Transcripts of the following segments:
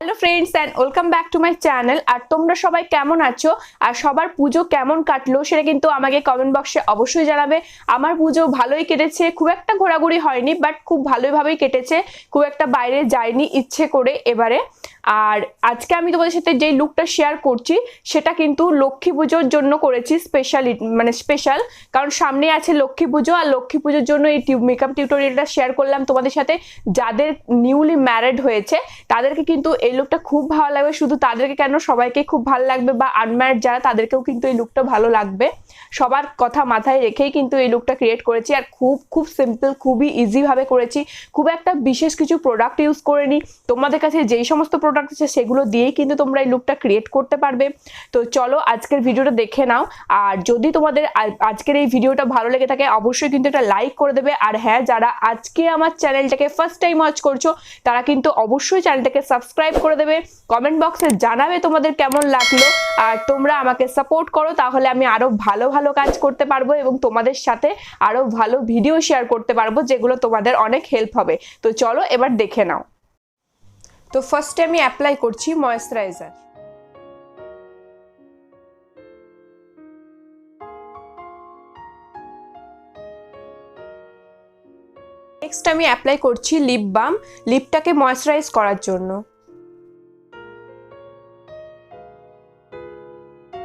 Hello friends and welcome back to my channel. আর তোমরা সবাই কেমন আছো আর সবার পুজো কেমন কাটলো সেটা কিন্তু আমাকে কমেন্ট বক্সে অবশ্যই জানাবে। আমার পুজো ভালোই কেটেছে, খুব একটা ঘোরাঘুরি হয়নি বাট খুব ভালোইভাবেই কেটেছে, খুব একটা বাইরে যাইনি ইচ্ছে করে এবারে। আর আজকে আমি তোমাদের সাথে যেই লুকটা শেয়ার করছি সেটা কিন্তু লক্ষ্মী পুজোর জন্য করেছি, স্পেশাল, কারণ সামনে আছে লক্ষ্মী পুজো। আর লক্ষ্মী পুজোর জন্য এই মেকআপ টিউটোরিয়ালটা শেয়ার করলাম তোমাদের সাথে। যাদের নিউলি ম্যারিড হয়েছে তাদেরকে কিন্তু এই লুকটা খুব ভালো লাগবে, শুধু তাদেরকে কেন সবাইকে খুব ভালো লাগবে, বা আনম্যারিড যারা তাদেরকেও কিন্তু এই লুকটা ভালো লাগবে। সবার কথা মাথায় রেখেই কিন্তু এই লুকটা ক্রিয়েট করেছি। আর খুব সিম্পল, খুবই ইজিভাবে করেছি, খুব একটা বিশেষ কিছু প্রোডাক্ট ইউজ করিনি। তোমাদের কাছে যেই সমস্ত প্রোডাক্ট আছে সেগুলো দিয়েই কিন্তু তোমরা এই লুকটা ক্রিয়েট করতে পারবে। তো চলো আজকের ভিডিওটা দেখে নাও। আর যদি তোমাদের আজকের এই ভিডিওটা ভালো লেগে থাকে অবশ্যই কিন্তু একটা লাইক করে দেবে। আর হ্যাঁ, যারা আজকে আমার চ্যানেলটাকে ফার্স্ট টাইম ওয়াচ করছো তারা কিন্তু অবশ্যই চ্যানেলটাকে সাবস্ক্রাইব করে দেবে। কমেন্ট বক্সে জানাবে তোমাদের কেমন লাগলো। আর তোমরা আমাকে সাপোর্ট করো, তাহলে আমি আরো ভালো ভালো কাজ করতে পারবো এবং তোমাদের সাথে আরো ভালো ভিডিও শেয়ার করতে পারবো যেগুলো তোমাদের অনেক হেল্প হবে। তো চলো এবার দেখে নাও। তো ফার্স্টে আমি অ্যাপ্লাই করছি ময়েশ্চারাইজার। নেক্সট আমি অ্যাপ্লাই করছি লিপ বাম, লিপটাকে ময়েশ্চারাইজ করার জন্য।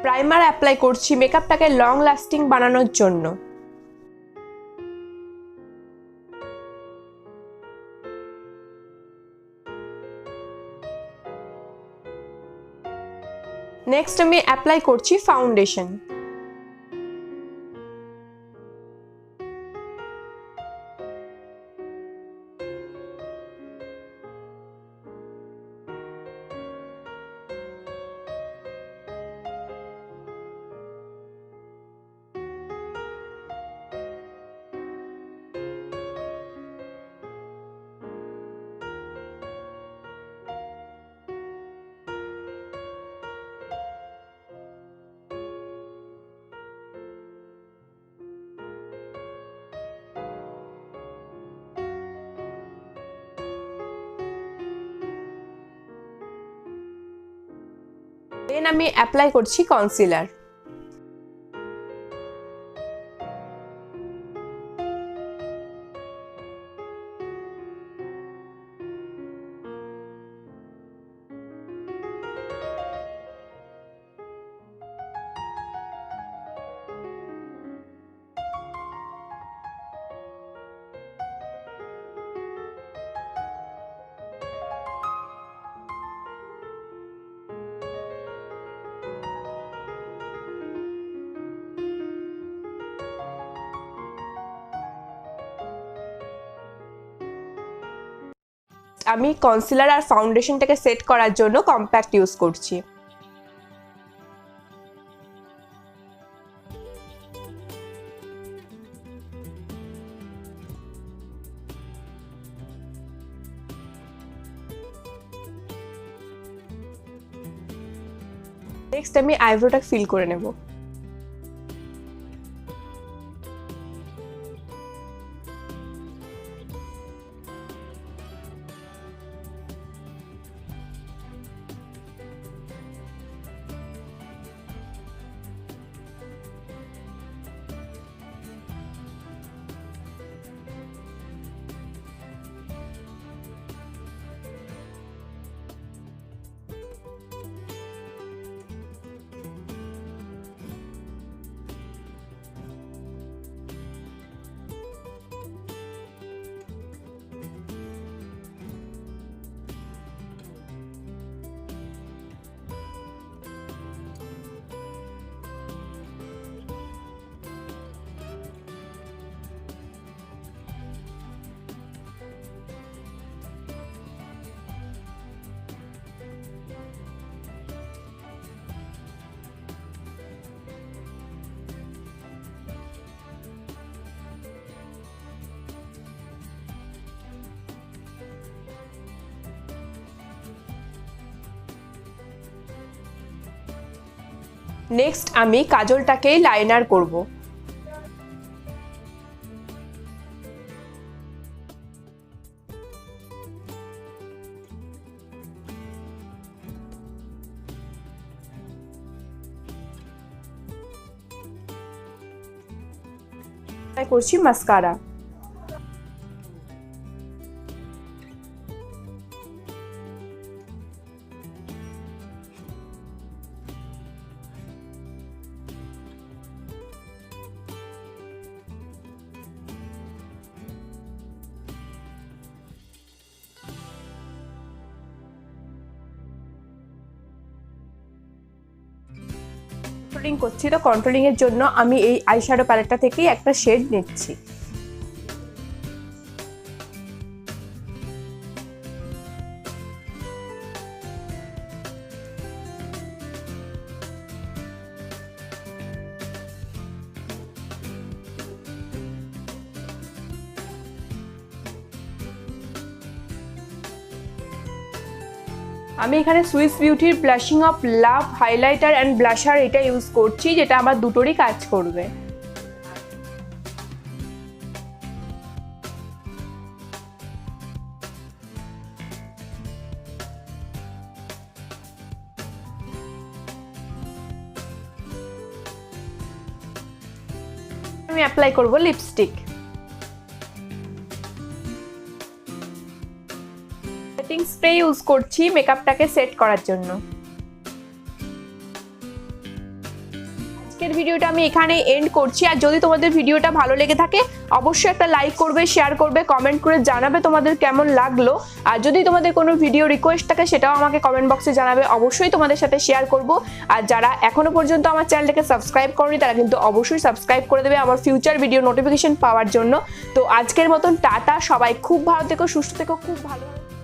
প্রাইমার অ্যাপ্লাই করছি মেকআপটাকে লং লাস্টিং বানানোর জন্য। নেক্সট আমি অ্যাপ্লাই করছি ফাউন্ডেশন। দেন আমি অ্যাপ্লাই করছি কনসিলার। আমি কনসিলার আর ফাউন্ডেশনটাকে সেট করার জন্য কম্প্যাক্ট ইউজ করছি। নেক্সট আমি আইব্রোটা ফিল করে নেব। নেক্সট আমি কাজলটাকে লাইনার করব। ট্রাই করছি মাস্কারা। কন্ট্রোলিং করছি, তো কন্ট্রোলিং এর জন্য আমি এই আইশ্যাডো প্যালেটটা থেকেই একটা শেড নিচ্ছি। আমি এখানে সুইস বিউটির blushing of love highlighter and blusher এটা ইউজ করছি, যেটা আমার দুটোরই কাজ করবে। আমি অ্যাপ্লাই করব লিপস্টিক। সেটিং স্প্রে ইউজ করছি মেকআপটাকে সেট করার জন্য। আজকের ভিডিওটা আমি এখানে এন্ড করছি। আর যদি তোমাদের ভিডিওটা ভালো লেগে থাকে অবশ্যই একটা লাইক করবে, শেয়ার করবে, কমেন্ট করে জানাবে তোমাদের কেমন লাগলো। আর যদি তোমাদের কোনো ভিডিও রিকোয়েস্ট থাকে সেটাও আমাকে কমেন্ট বক্সে জানাবে, অবশ্যই তোমাদের সাথে শেয়ার করব। আর যারা এখনো পর্যন্ত আমার চ্যানেলটাকে সাবস্ক্রাইব করনি তারা কিন্তু অবশ্যই সাবস্ক্রাইব করে দেবে আমার ফিউচার ভিডিও নোটিফিকেশন পাওয়ার জন্য। তো আজকের মতন টাটা, সবাই খুব ভালো থেকো, সুস্থ থেকো, খুব ভালো।